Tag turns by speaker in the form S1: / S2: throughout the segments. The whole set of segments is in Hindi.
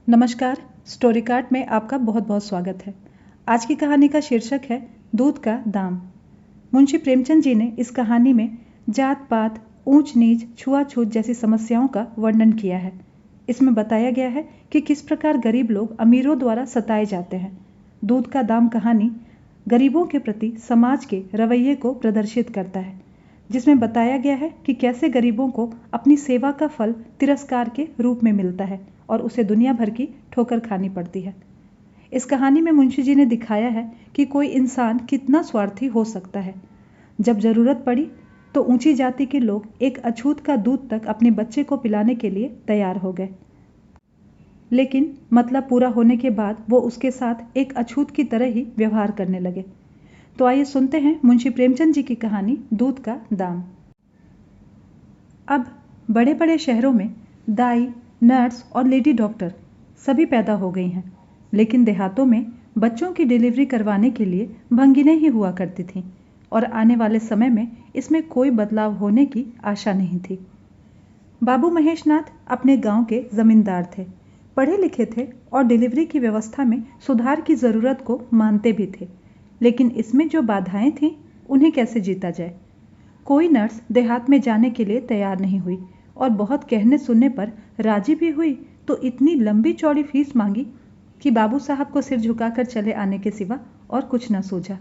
S1: नमस्कार, स्टोरी कार्ट में आपका बहुत बहुत स्वागत है। आज की कहानी का शीर्षक है दूध का दाम। मुंशी प्रेमचंद जी ने इस कहानी में जात पात, ऊंच नीच, छुआछूत जैसी समस्याओं का वर्णन किया है। इसमें बताया गया है कि किस प्रकार गरीब लोग अमीरों द्वारा सताए जाते हैं। दूध का दाम कहानी गरीबों के प्रति समाज के रवैये को प्रदर्शित करता है, जिसमें बताया गया है कि कैसे गरीबों को अपनी सेवा का फल तिरस्कार के रूप में मिलता है और उसे दुनिया भर की ठोकर खानी पड़ती है। इस कहानी में मुंशी जी ने दिखाया है कि कोई इंसान कितना स्वार्थी हो सकता है। जब जरूरत पड़ी तो ऊंची जाति के लोग एक अछूत का दूध तक अपने बच्चे को पिलाने के लिए तैयार हो गए, लेकिन मतलब पूरा होने के बाद वो उसके साथ एक अछूत की तरह ही व्यवहार करने लगे। तो आइए सुनते हैं मुंशी प्रेमचंद जी की कहानी दूध का दाम। अब बड़े बड़े शहरों में दाई, नर्स और लेडी डॉक्टर सभी पैदा हो गई हैं, लेकिन देहातों में बच्चों की डिलीवरी करवाने के लिए भंगिनें ही हुआ करती थीं और आने वाले समय में इसमें कोई बदलाव होने की आशा नहीं थी। बाबू महेशनाथ अपने गांव के जमींदार थे, पढ़े लिखे थे और डिलीवरी की व्यवस्था में सुधार की ज़रूरत को मानते भी थे, लेकिन इसमें जो बाधाएं थीं उन्हें कैसे जीता जाए। कोई नर्स देहात में जाने के लिए तैयार नहीं हुई और बहुत कहने सुनने पर राजी भी हुई तो इतनी लंबी चौड़ी फीस मांगी कि बाबू साहब को सिर झुकाकर चले आने के सिवा और कुछ न सूझा।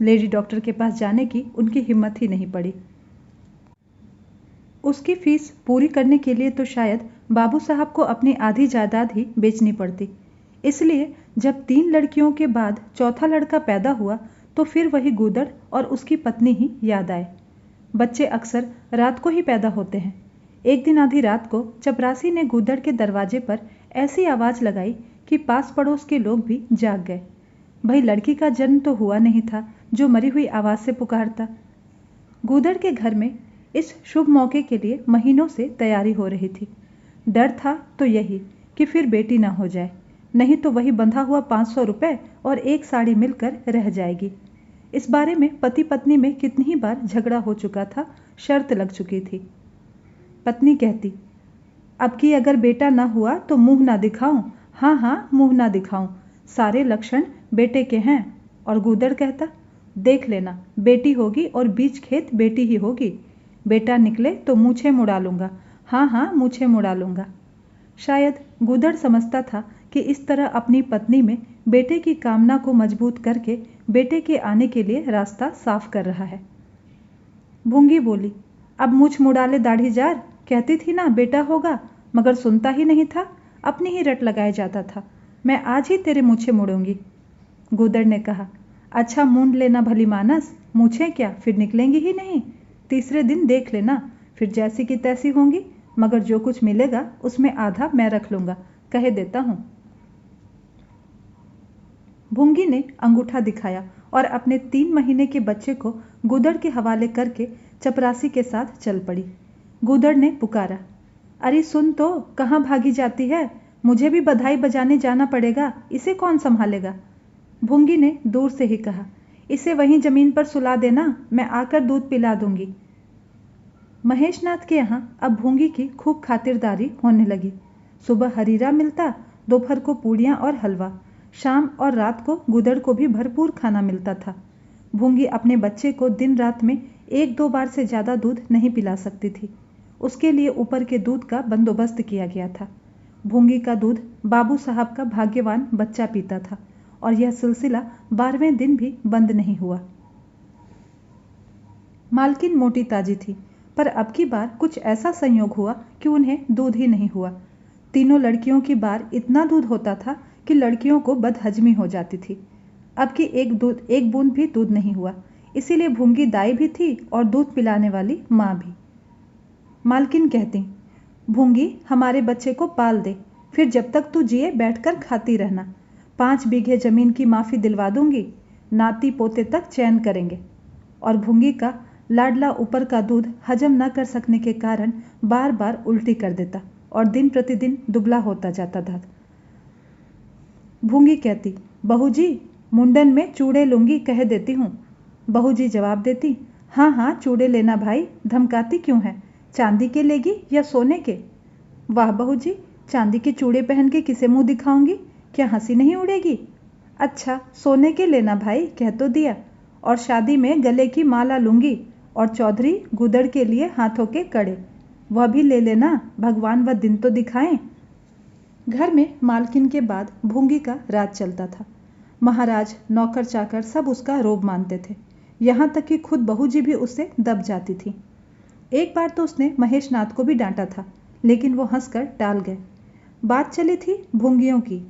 S1: लेडी डॉक्टर के पास जाने की उनकी हिम्मत ही नहीं पड़ी। उसकी फीस पूरी करने के लिए तो शायद बाबू साहब को अपनी आधी जायदाद ही बेचनी पड़ती। इसलिए जब 3 लड़कियों के बाद चौथा लड़का पैदा हुआ तो फिर वही गूदड़ और उसकी पत्नी ही याद आए। बच्चे अक्सर रात को ही पैदा होते हैं। एक दिन आधी रात को चपरासी ने गूदड़ के दरवाजे पर ऐसी आवाज़ लगाई कि पास पड़ोस के लोग भी जाग गए। भाई लड़की का जन्म तो हुआ नहीं था जो मरी हुई आवाज़ से पुकारता। गूदड़ के घर में इस शुभ मौके के लिए महीनों से तैयारी हो रही थी। डर था तो यही कि फिर बेटी ना हो जाए, नहीं तो वही बंधा हुआ 500 रुपये और एक साड़ी मिलकर रह जाएगी। इस बारे में पति पत्नी में कितनी ही बार झगड़ा हो चुका था, शर्त लग चुकी थी। पत्नी कहती, अब की अगर बेटा ना हुआ तो मुंह ना दिखाऊं। हाँ हाँ, मुंह ना दिखाऊं, सारे लक्षण बेटे के हैं। और गूदड़ कहता, देख लेना, बेटी होगी और बीच खेत बेटी ही होगी। बेटा निकले तो मूछें मुड़ा लूंगा। हाँ हाँ, मूछें मुड़ा लूंगा। शायद गूदड़ समझता था कि इस तरह अपनी पत्नी में बेटे की कामना को मजबूत करके बेटे के आने के लिए रास्ता साफ कर रहा है। भूंगी बोली, अब मूछ मुड़ा ले दाढ़ी जार, कहती थी ना बेटा होगा, मगर सुनता ही नहीं था, अपनी ही रट लगाए जाता था। मैं आज ही तेरे मूछें मुड़ूंगी। गूदड़ ने कहा, अच्छा मूंड लेना भली मानस, मूछें क्या फिर निकलेंगी ही नहीं। तीसरे दिन देख लेना, फिर जैसी की तैसी होंगी, मगर जो कुछ मिलेगा उसमें आधा मैं रख लूंगा, कहे देता हूं। भूंगी ने अंगूठा दिखाया और अपने 3 महीने के बच्चे को गूदड़ के हवाले करके चपरासी के साथ चल पड़ी। गूदड़ ने पुकारा, अरे सुन तो, कहाँ भागी जाती है, मुझे भी बधाई बजाने जाना पड़ेगा, इसे कौन संभालेगा। भूंगी ने दूर से ही कहा, इसे वहीं जमीन पर सुला देना, मैं आकर दूध पिला दूंगी। महेशनाथ के यहाँ अब भूंगी की खूब खातिरदारी होने लगी। सुबह हरीरा मिलता, दोपहर को पूड़ियाँ और हलवा, शाम और रात को गूदड़ को भी भरपूर खाना मिलता था। भूंगी अपने बच्चे को दिन रात में 1-2 बार से ज़्यादा दूध नहीं पिला सकती थी। उसके लिए ऊपर के दूध का बंदोबस्त किया गया था। भूंगी का दूध बाबू साहब का भाग्यवान बच्चा पीता था और यह सिलसिला 12वें दिन भी बंद नहीं हुआ। मालकिन मोटी ताजी थी, पर अब की बार कुछ ऐसा संयोग हुआ कि उन्हें दूध ही नहीं हुआ। तीनों लड़कियों की बार इतना दूध होता था कि लड़कियों को बदहजमी हो जाती थी। अब की एक बूंद भी दूध नहीं हुआ, इसीलिए भूंगी दाई भी थी और दूध पिलाने वाली माँ भी। मालकिन कहती, भूंगी हमारे बच्चे को पाल दे, फिर जब तक तू जिए बैठकर खाती रहना। 5 बीघे जमीन की माफ़ी दिलवा दूंगी, नाती पोते तक चैन करेंगे। और भूंगी का लाडला ऊपर का दूध हजम न कर सकने के कारण बार बार उल्टी कर देता और दिन प्रतिदिन दुबला होता जाता था। भूंगी कहती, बहू जी मुंडन में चूड़े लूंगी, कह देती हूँ। बहू जी जवाब देती, हाँ हाँ चूड़े लेना भाई, धमकाती क्यों है, चांदी के लेगी या सोने के। वाह बहू जी, चांदी के चूड़े पहन के किसे मुंह दिखाऊंगी? क्या हंसी नहीं उड़ेगी? अच्छा, सोने के लेना भाई, कह तो दिया। और शादी में गले की माला लूंगी, और चौधरी गुदड़ के लिए हाथों के कड़े, वह भी ले लेना, भगवान वह दिन तो दिखाएं। घर में मालकिन के बाद भूंगी का राज चलता था। महाराज, नौकर चाकर सब उसका रोब मानते थे। यहाँ तक कि खुद बहू जी भी उससे दब जाती थी। एक बार तो उसने महेश नाथ को भी डांटा था, लेकिन वो हंसकर टाल गए। बात चली थी भूंगियों की।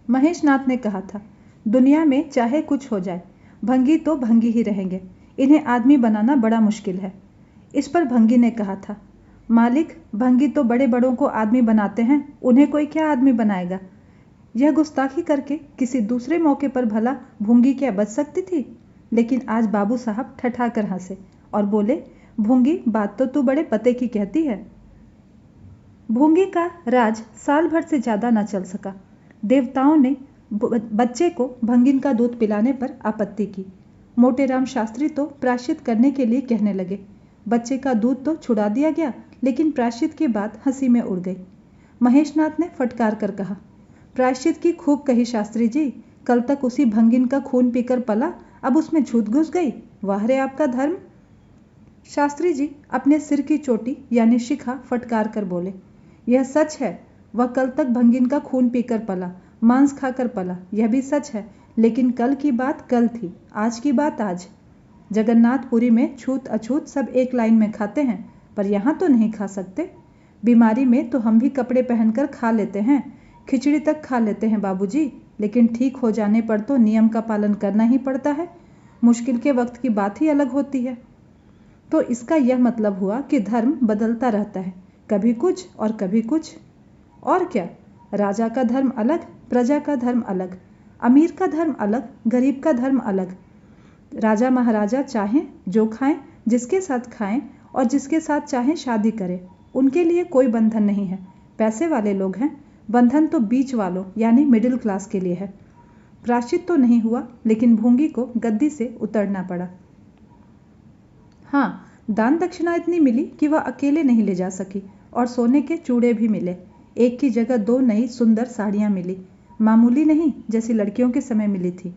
S1: महेश नाथ ने कहा था, दुनिया में चाहे कुछ हो जाए, भंगी तो भंगी ही रहेंगे, इन्हें आदमी बनाना बड़ा मुश्किल है। इस पर भंगी ने कहा था, मालिक, भंगी तो बड़े बड़ों को आदमी बनाते हैं, उन्हें कोई क्या आदमी बनाएगा? यह गुस्ताखी करके किसी दूसरे मौके पर भला भूंगी क्या बच सकती थी? लेकिन आज बाबू साहब ठठाकर हंसे और बोले, भूंगी, बात तो तू बड़े पते की कहती है। भूंगी का राज साल भर से ज्यादा न चल सका। देवताओं ने बच्चे को भंगिन का दूध पिलाने पर आपत्ति की। मोटेराम शास्त्री तो प्रायश्चित करने के लिए कहने लगे। बच्चे का दूध तो छुड़ा दिया गया, लेकिन प्रायश्चित की बात हंसी में उड़ गई। महेशनाथ ने फटकार कर कहा, प्रायश्चित की खूब कही शास्त्री जी, कल तक उसी भंगिन का खून पीकर पला, अब उसमें झूठ घुस गई। वाह रे आपका धर्म। शास्त्री जी अपने सिर की चोटी यानी शिखा फटकार कर बोले, यह सच है, वह कल तक भंगिन का खून पीकर पला, मांस खाकर पला, यह भी सच है, लेकिन कल की बात कल थी, आज की बात आज। जगन्नाथपुरी में छूत अछूत सब एक लाइन में खाते हैं, पर यहाँ तो नहीं खा सकते। बीमारी में तो हम भी कपड़े पहनकर खा लेते हैं, खिचड़ी तक खा लेते हैं बाबूजी, लेकिन ठीक हो जाने पर तो नियम का पालन करना ही पड़ता है। मुश्किल के वक्त की बात ही अलग होती है। तो इसका यह मतलब हुआ कि धर्म बदलता रहता है, कभी कुछ और कभी कुछ। और क्या, राजा का धर्म अलग, प्रजा का धर्म अलग, अमीर का धर्म अलग, गरीब का धर्म अलग। राजा महाराजा चाहें जो खाएं, जिसके साथ खाएं, और जिसके साथ चाहें शादी करें, उनके लिए कोई बंधन नहीं है। पैसे वाले लोग हैं, बंधन तो बीच वालों यानी मिडिल क्लास के लिए है। प्रायश्चित तो नहीं हुआ, लेकिन भूंगी को गद्दी से उतरना पड़ा। हाँ, दान दक्षिणा इतनी मिली कि वह अकेले नहीं ले जा सकी, और सोने के चूड़े भी मिले। एक की जगह 2 नई सुंदर साड़ियां मिली, मामूली नहीं जैसी लड़कियों के समय मिली थी।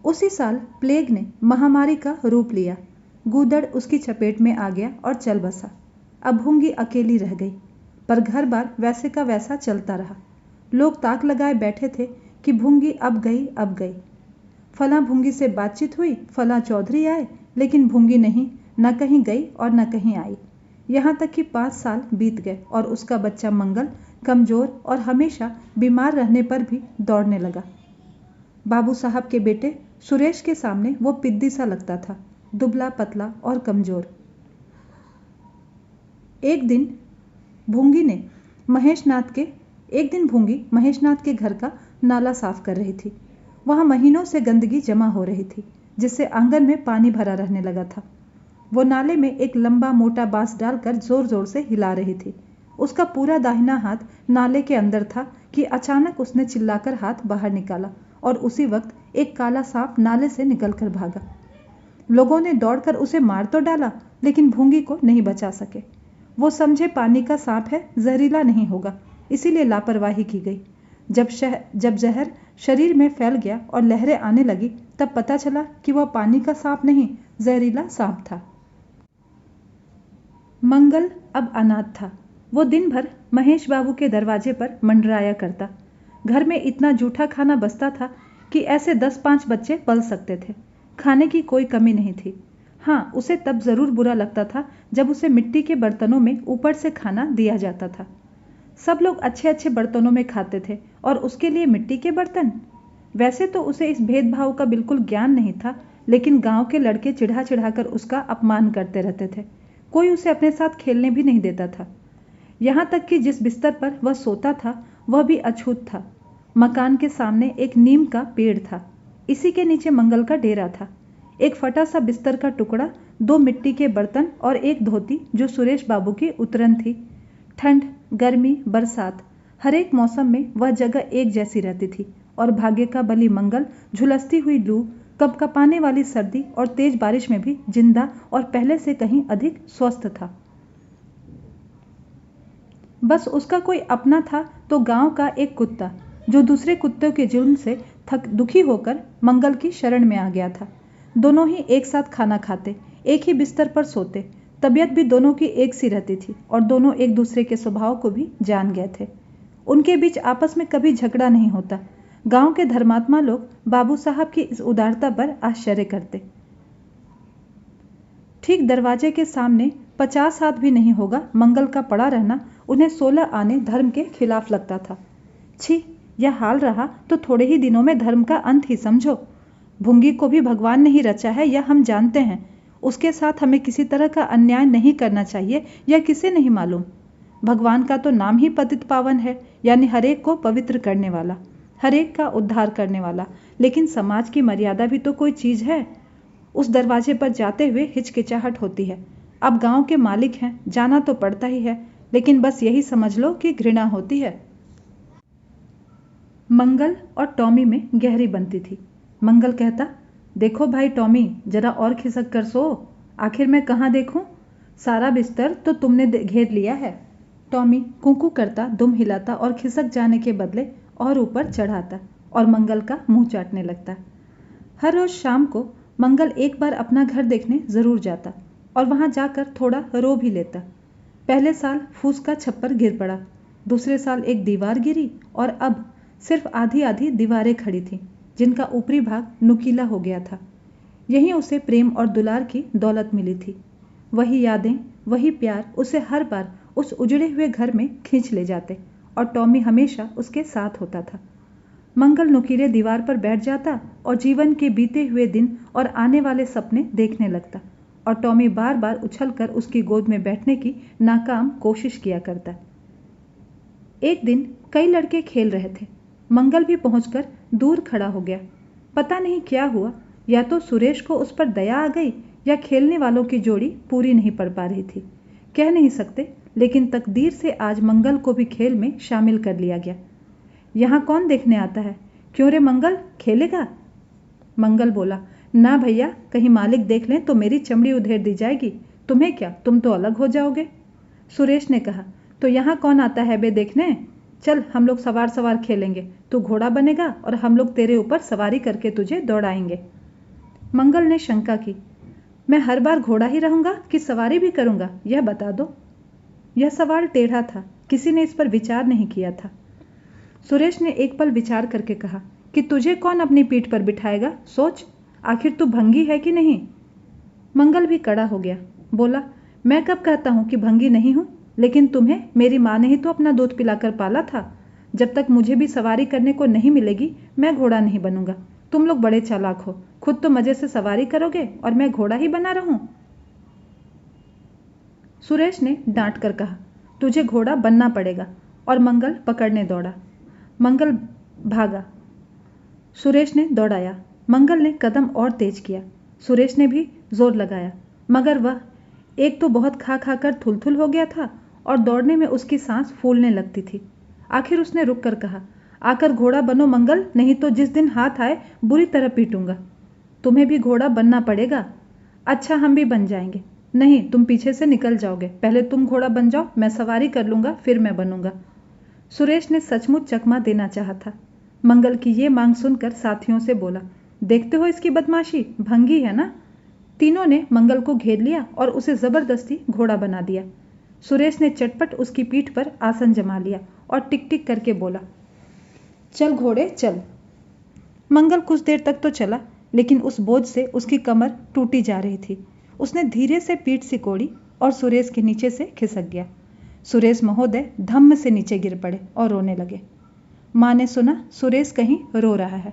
S1: उसी साल प्लेग ने महामारी का रूप लिया। गूदड़ उसकी चपेट में आ गया और चल बसा। अब भूंगी अकेली रह गई, पर घर बार वैसे का वैसा चलता रहा। लोग ताक लगाए बैठे थे कि भूंगी अब गई अब गई। फलां भूंगी से बातचीत हुई, फलां चौधरी आए, लेकिन भूंगी नहीं, न कहीं गई और न कहीं आई। यहाँ तक कि 5 साल बीत गए और उसका बच्चा मंगल कमजोर और हमेशा बीमार रहने पर भी दौड़ने लगा। बाबू साहब के बेटे सुरेश के सामने वो पिद्दी सा लगता था, दुबला पतला और कमजोर। एक दिन भूंगी महेशनाथ के घर का नाला साफ कर रही थी। वहां महीनों से गंदगी जमा हो रही थी, जिससे आंगन में पानी भरा रहने लगा था। वो नाले में एक लंबा मोटा बांस डालकर जोर जोर से हिला रही थी। उसका पूरा दाहिना हाथ नाले के अंदर था कि अचानक उसने चिल्लाकर हाथ बाहर निकाला, और उसी वक्त एक काला सांप नाले से निकलकर भागा। लोगों ने दौड़कर उसे मार तो डाला, लेकिन भूंगी को नहीं बचा सके। वो समझे पानी का सांप है, जहरीला नहीं होगा, इसीलिए लापरवाही की गई। जब जहर शरीर में फैल गया और लहरें आने लगी, तब पता चला कि वह पानी का सांप नहीं, जहरीला सांप था। मंगल अब अनाथ था। वो दिन भर महेश बाबू के दरवाजे पर मंडराया करता। घर में इतना जूठा खाना बचता था कि ऐसे 10-5 बच्चे पल सकते थे। खाने की कोई कमी नहीं थी। हाँ, उसे तब जरूर बुरा लगता था जब उसे मिट्टी के बर्तनों में ऊपर से खाना दिया जाता था। सब लोग अच्छे अच्छे बर्तनों में खाते थे और उसके लिए मिट्टी के बर्तन। वैसे तो उसे इस भेदभाव का बिल्कुल ज्ञान नहीं था, लेकिन गांव के लड़के चिढ़ा चिढ़ाकर उसका अपमान करते रहते थे। कोई उसे अपने साथ खेलने भी नहीं देता था। यहाँ तक कि जिस बिस्तर पर वह सोता था वह भी अछूत था। मकान के सामने एक नीम का पेड़ था, इसी के नीचे मंगल का डेरा था। एक फटा सा बिस्तर का टुकड़ा, 2 मिट्टी के बर्तन और एक धोती जो सुरेश बाबू की उतरन थी। ठंड, गर्मी, बरसात, हर एक मौसम में वह जगह एक जैसी रहती थी, और भाग्य का बली मंगल झुलसती हुई लू, कपकपाने वाली सर्दी और तेज बारिश में भी जिंदा और पहले से कहीं अधिक स्वस्थ था। बस उसका कोई अपना था तो गांव का एक कुत्ता, जो दूसरे कुत्तों के जुल्म से दुखी होकर मंगल की शरण में आ गया था। दोनों ही एक साथ खाना खाते, एक ही बिस्तर पर सोते, तबीयत भी दोनों की एक सी रहती थी और दोनों एक दूसरे के स्वभाव को भी जान गए थे। उनके बीच आपस में कभी झगड़ा नहीं होता। गांव के धर्मात्मा लोग बाबू साहब की इस उदारता पर आश्चर्य करते। ठीक दरवाजे के सामने 50 हाथ भी नहीं होगा मंगल का पड़ा रहना उन्हें 16 आने धर्म के खिलाफ लगता था। छी, यह हाल रहा तो थोड़े ही दिनों में धर्म का अंत ही समझो। भुंगी को भी भगवान ने ही रचा है, यह हम जानते हैं। उसके साथ हमें किसी तरह का अन्याय नहीं करना चाहिए, यह किसे नहीं मालूम। भगवान का तो नाम ही पतित पावन है, यानी हरेक को पवित्र करने वाला, हरेक का उद्धार करने वाला। लेकिन समाज की मर्यादा भी तो कोई चीज है। उस दरवाजे पर जाते हुए हिचकिचाहट होती है। अब गांव के मालिक हैं, जाना तो पड़ता ही है, लेकिन बस यही समझ लो कि घृणा होती है। मंगल और टॉमी में गहरी बनती थी। मंगल कहता, देखो भाई टॉमी, जरा और खिसक कर सो। आखिर मैं कहाँ देखूं? सारा बिस्तर तो तुमने घेर लिया है। टॉमी कुकू करता, दुम हिलाता और खिसक जाने के बदले और ऊपर चढ़ाता और मंगल का मुंह चाटने लगता। हर रोज शाम को मंगल एक बार अपना घर देखने जरूर जाता और वहां जाकर थोड़ा रो भी लेता। पहले साल फूस का छप्पर गिर पड़ा, दूसरे साल एक दीवार गिरी और अब सिर्फ आधी आधी दीवारें खड़ी थीं, जिनका ऊपरी भाग नुकीला हो गया था। यहीं उसे प्रेम और दुलार की दौलत मिली थी। वही यादें, वही प्यार उसे हर बार उस उजड़े हुए घर में खींच ले जाते और टॉमी हमेशा उसके साथ होता था। मंगल नुकीले दीवार पर बैठ जाता और जीवन के बीते हुए दिन और आने वाले सपने देखने लगता और टॉमी बार बार उछलकर उसकी गोद में बैठने की नाकाम कोशिश किया करता। एक दिन कई लड़के खेल रहे थे। मंगल भी पहुंचकर दूर खड़ा हो गया। पता नहीं क्या हुआ, या तो सुरेश को उस पर दया आ गई या खेलने वालों की जोड़ी पूरी नहीं पड़ पा रही थी। कह नहीं सकते, लेकिन तकदीर से आज मंगल को भी खेल में शामिल कर लिया गया। यहाँ कौन देखने आता है? क्यों रे मंगल, खेलेगा? मंगल बोला, ना भैया, कहीं मालिक देख लें तो मेरी चमड़ी उधेड़ दी जाएगी। तुम्हें क्या, तुम तो अलग हो जाओगे। सुरेश ने कहा, तो यहाँ कौन आता है बे देखने? चल हम लोग सवार सवार खेलेंगे, तू घोड़ा बनेगा और हम लोग तेरे ऊपर सवारी करके तुझे दौड़ाएंगे। मंगल ने शंका की, मैं हर बार घोड़ा ही रहूंगा कि सवारी भी करूंगा, यह बता दो। यह सवाल टेढ़ा था, किसी ने इस पर विचार नहीं किया था। सुरेश ने एक पल विचार करके कहा कि तुझे कौन अपनी पीठ पर बिठाएगा, सोच, आखिर तू भंगी है कि नहीं। मंगल भी कड़ा हो गया, बोला, मैं कब कहता हूं कि भंगी नहीं हूं, लेकिन तुम्हें मेरी माँ ने ही तो अपना दूध पिलाकर पाला था। जब तक मुझे भी सवारी करने को नहीं मिलेगी, मैं घोड़ा नहीं बनूंगा। तुम लोग बड़े चालाक हो, खुद तो मजे से सवारी करोगे और मैं घोड़ा ही बना रहूं। सुरेश ने डांट कर कहा, तुझे घोड़ा बनना पड़ेगा, और मंगल पकड़ने दौड़ा। मंगल भागा, सुरेश ने दौड़ाया। मंगल ने कदम और तेज किया, सुरेश ने भी जोर लगाया, मगर वह एक तो बहुत खा खा कर थुलथुल हो गया था और दौड़ने में उसकी सांस फूलने लगती थी। आखिर उसने रुक कर कहा, आकर घोड़ा बनो मंगल, नहीं तो जिस दिन हाथ आए बुरी तरह पीटूंगा। तुम्हें भी घोड़ा बनना पड़ेगा। अच्छा, हम भी बन जाएंगे। नहीं, तुम पीछे से निकल जाओगे, पहले तुम घोड़ा बन जाओ, मैं सवारी कर लूंगा, फिर मैं बनूंगा। सुरेश ने सचमुच चकमा देना चाहा था। मंगल की ये मांग सुनकर साथियों से बोला, देखते हो इसकी बदमाशी, भंगी है ना। तीनों ने मंगल को घेर लिया और उसे जबरदस्ती घोड़ा बना दिया। सुरेश ने चटपट उसकी पीठ पर आसन जमा लिया और टिक टिक करके बोला, चल घोड़े चल। मंगल कुछ देर तक तो चला, लेकिन उस बोझ से उसकी कमर टूटी जा रही थी। उसने धीरे से पीठ सिकोड़ी और सुरेश के नीचे से खिसक गया। सुरेश महोदय धम्म से नीचे गिर पड़े और रोने लगे। माँ ने सुना सुरेश कहीं रो रहा है।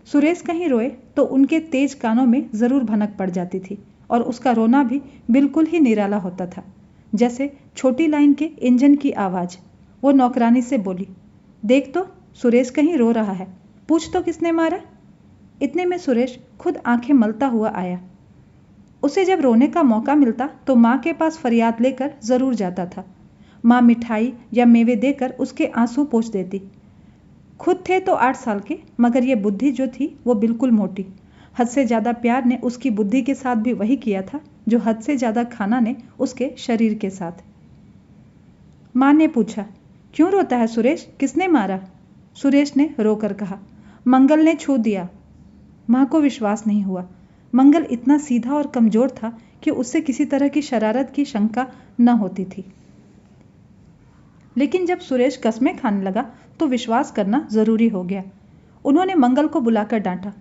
S1: सुरेश कहीं रोए तो उनके तेज कानों में जरूर भनक पड़ जाती थी और उसका रोना भी बिल्कुल ही निराला होता था, जैसे छोटी लाइन के इंजन की आवाज। वो नौकरानी से बोली, देख तो सुरेश कहीं रो रहा है, पूछ तो किसने मारा। इतने में सुरेश खुद आंखें मलता हुआ आया। उसे जब रोने का मौका मिलता तो माँ के पास फरियाद लेकर जरूर जाता था। माँ मिठाई या मेवे देकर उसके आंसू पोंछ देती। खुद थे तो 8 साल के, मगर ये बुद्धि जो थी वो बिल्कुल मोटी। हद से ज्यादा प्यार ने उसकी बुद्धि के साथ भी वही किया था जो हद से ज्यादा खाना ने उसके शरीर के साथ। माँ ने पूछा। क्यों रोता है सुरेश, किसने मारा? सुरेश ने रोकर कहा, मंगल ने छू दिया। माँ को विश्वास नहीं हुआ। मंगल इतना सीधा और कमजोर था कि उससे किसी तरह की शरारत की शंका न होती थी। लेकिन जब सुरेश कस्में खाने लगा तो विश्वास करना जरूरी हो गया। उन्होंने मंगल को बुलाकर डांटा।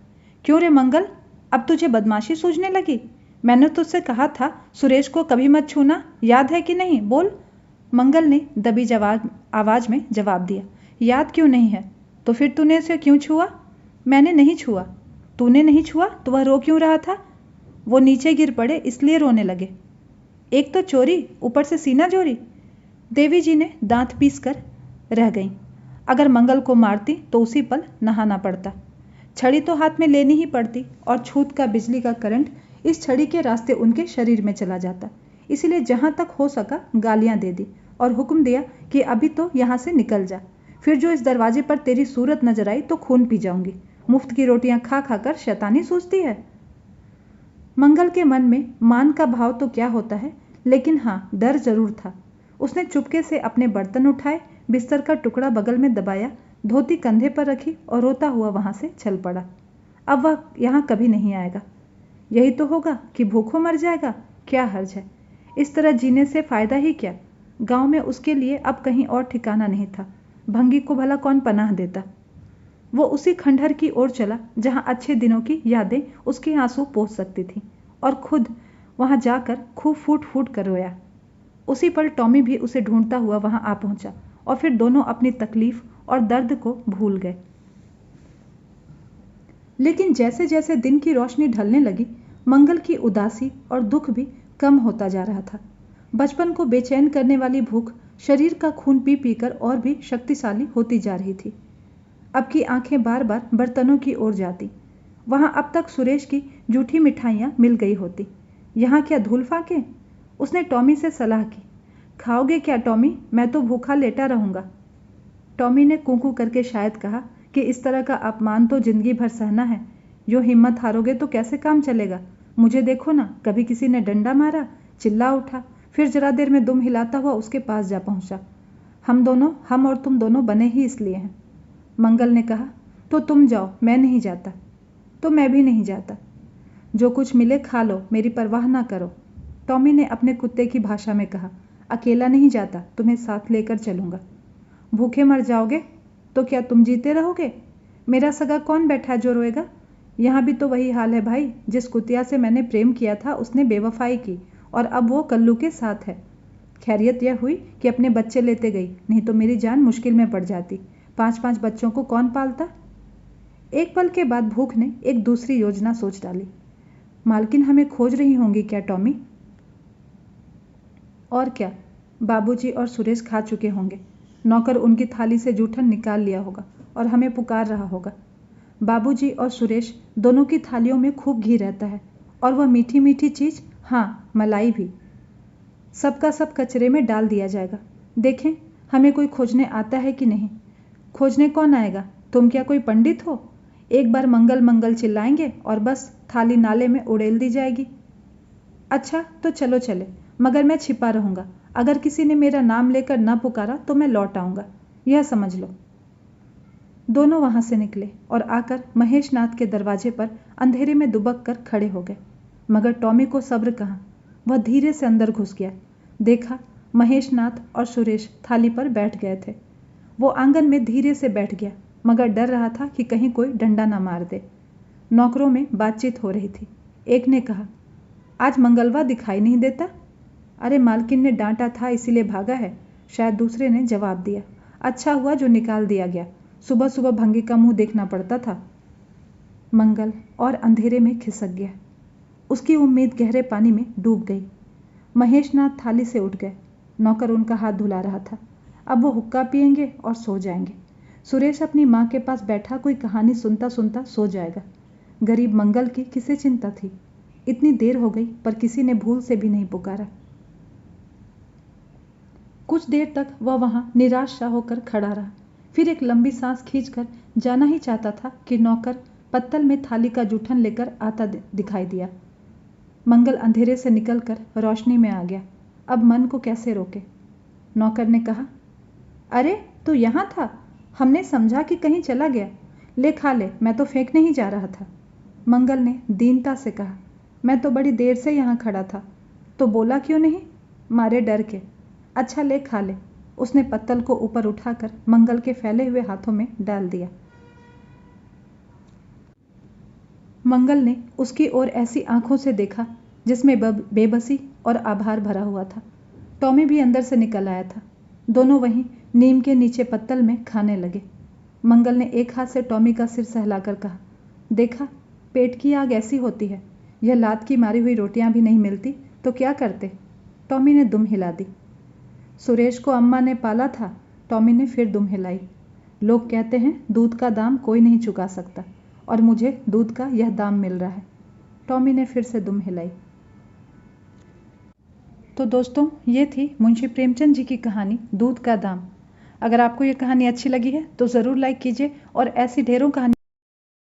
S1: क्यों रे मंगल, अब तुझे बदमाशी सूझने लगी? मैंने तुझसे कहा था सुरेश को कभी मत छूना, याद है कि नहीं? बोल। मंगल ने दबी आवाज में जवाब दिया। याद क्यों नहीं है? तो फिर तूने उसे क्यों छुआ? मैंने नहीं छुआ। तूने नहीं छुआ तो वह रो क्यों रहा था? वो नीचे गिर पड़े इसलिए रोने लगे। एक तो चोरी, ऊपर से सीना जोरी। देवी जी ने दांत पीस कर रह गईं। अगर मंगल को मारती तो उसी पल नहाना पड़ता। छड़ी तो हाथ में लेनी ही पड़ती और छूत का बिजली का करंट इस छड़ी के रास्ते उनके शरीर में चला जाता। इसलिए जहां तक हो सका गालियां दे दी और हुक्म दिया कि अभी तो यहां से निकल जा, फिर जो इस दरवाजे पर तेरी सूरत नजर आई तो खून पी जाऊंगी। मुफ्त की रोटियां खा खाकर शैतानी सूझती है। मंगल के मन में मान का भाव तो क्या होता है, लेकिन हाँ, डर जरूर था। उसने चुपके से अपने बर्तन उठाए, बिस्तर का टुकड़ा बगल में दबाया, धोती कंधे पर रखी और रोता हुआ वहां से चल पड़ा। अब वह यहाँ कभी नहीं आएगा। यही तो होगा कि भूखों मर जाएगा। क्या हर्ज है, इस तरह जीने से फायदा ही क्या? गांव में उसके लिए अब कहीं और ठिकाना नहीं था। भंगी को भला कौन पनाह देता? वो उसी खंडहर की ओर चला जहां अच्छे दिनों की यादें उसके आंसू पोंछ सकती थी, और खुद वहां जाकर खूब फूट फूट कर रोया। उसी पल टॉमी भी उसे ढूंढता हुआ वहां आ पहुंचा और फिर दोनों अपनी तकलीफ और दर्द को भूल गए। लेकिन जैसे जैसे दिन की रोशनी ढलने लगी, मंगल की उदासी और दुख भी कम होता जा रहा था। बचपन को बेचैन करने वाली भूख शरीर का खून पी पीकर और भी शक्तिशाली होती जा रही थी। अब की आंखें बार बार बर्तनों की ओर जाती। वहां अब तक सुरेश की जूठी मिठाइयां मिल गई होती, यहाँ क्या धूल फाके? उसने टॉमी से सलाह की। खाओगे क्या टॉमी? मैं तो भूखा लेटा रहूंगा। टॉमी ने कूकू करके शायद कहा कि इस तरह का अपमान तो जिंदगी भर सहना है। यो हिम्मत हारोगे तो कैसे काम चलेगा? मुझे देखो ना, कभी किसी ने डंडा मारा, चिल्ला उठा, फिर जरा देर में दुम हिलाता हुआ उसके पास जा पहुंचा। हम और तुम दोनों बने ही इसलिए हैं। मंगल ने कहा। तो तुम जाओ, मैं नहीं जाता। तो मैं भी नहीं जाता। जो कुछ मिले खा लो, मेरी परवाह ना करो। टॉमी ने अपने कुत्ते की भाषा में कहा। अकेला नहीं जाता, तुम्हें साथ लेकर चलूंगा। भूखे मर जाओगे तो क्या तुम जीते रहोगे? मेरा सगा कौन बैठा है जो रोएगा? यहाँ भी तो वही हाल है भाई। जिस कुतिया से मैंने प्रेम किया था उसने बेवफाई की और अब वो कल्लू के साथ है। खैरियत यह हुई कि अपने बच्चे लेते गई, नहीं तो मेरी जान मुश्किल में पड़ जाती। 5-5 बच्चों को कौन पालता? एक पल के बाद भूख ने एक दूसरी योजना सोच डाली। मालकिन हमें खोज रही होंगी क्या टॉमी? और क्या, बाबूजी और सुरेश खा चुके होंगे। नौकर उनकी थाली से जूठन निकाल लिया होगा और हमें पुकार रहा होगा। बाबूजी और सुरेश दोनों की थालियों में खूब घी रहता है, और वह मीठी मीठी चीज, हाँ, मलाई भी। सबका सब कचरे में डाल दिया जाएगा। देखें हमें कोई खोजने आता है कि नहीं। खोजने कौन आएगा? तुम क्या कोई पंडित हो? एक बार मंगल मंगल चिल्लाएंगे और बस थाली नाले में उड़ेल दी जाएगी। अच्छा तो चलो चले, मगर मैं छिपा रहूंगा। अगर किसी ने मेरा नाम लेकर न पुकारा तो मैं लौट आऊंगा, यह समझ लो। दोनों वहां से निकले और आकर महेशनाथ के दरवाजे पर अंधेरे में दुबक कर खड़े हो गए। मगर टॉमी को सब्र कहाँ। वह धीरे से अंदर घुस गया। देखा महेशनाथ और सुरेश थाली पर बैठ गए थे। वो आंगन में धीरे से बैठ गया, मगर डर रहा था कि कहीं कोई डंडा ना मार दे। नौकरों में बातचीत हो रही थी। एक ने कहा, आज मंगलवार दिखाई नहीं देता। अरे मालकिन ने डांटा था इसीलिए भागा है, शायद दूसरे ने जवाब दिया। अच्छा हुआ जो निकाल दिया गया, सुबह सुबह भंगी का मुंह देखना पड़ता था। मंगल और अंधेरे में खिसक गया। उसकी उम्मीद गहरे पानी में डूब गई। महेशनाथ थाली से उठ गए। नौकर उनका हाथ धुला रहा था। अब वो हुक्का पिएंगे और सो जाएंगे। सुरेश अपनी माँ के पास बैठा कोई कहानी सुनता सुनता सो जाएगा। गरीब मंगल की किसे चिंता थी। इतनी देर हो गई पर किसी ने भूल से भी नहीं पुकारा। कुछ देर तक वह वहां निराश सा होकर खड़ा रहा। फिर एक लंबी सांस खींचकर जाना ही चाहता था कि नौकर पत्तल में थाली का जूठन लेकर आता दिखाई दिया। मंगल अंधेरे से निकलकर रोशनी में आ गया। अब मन को कैसे रोके। नौकर ने कहा। अरे तू यहाँ था, हमने समझा कि कहीं चला गया। ले खा ले, मैं तो फेंकने ही जा रहा था। मंगल ने दीनता से कहा। मैं तो बड़ी देर से यहाँ खड़ा था, तो बोला क्यों नहीं? मारे डर के। अच्छा ले खा ले। उसने पत्तल को ऊपर उठाकर मंगल के फैले हुए हाथों में डाल दिया। मंगल ने उसकी ओर ऐसी आंखों से देखा जिसमें बेबसी और आभार भरा हुआ था। टॉमी भी अंदर से निकल आया था। दोनों वहीं नीम के नीचे पत्तल में खाने लगे। मंगल ने एक हाथ से टॉमी का सिर सहलाकर कहा, देखा, पेट की आग ऐसी होती है। यह लात की मारी हुई रोटियां भी नहीं मिलती तो क्या करते? टॉमी ने दुम हिला दी। सुरेश को अम्मा ने पाला था। टॉमी ने फिर दुम हिलाई। लोग कहते हैं दूध का दाम कोई नहीं चुका सकता, और मुझे दूध का यह दाम मिल रहा है। टॉमी ने फिर से दुम हिलाई। तो दोस्तों, ये थी मुंशी प्रेमचंद जी की कहानी दूध का दाम। अगर आपको ये कहानी अच्छी लगी है तो ज़रूर लाइक कीजिए और ऐसी ढेरों कहानी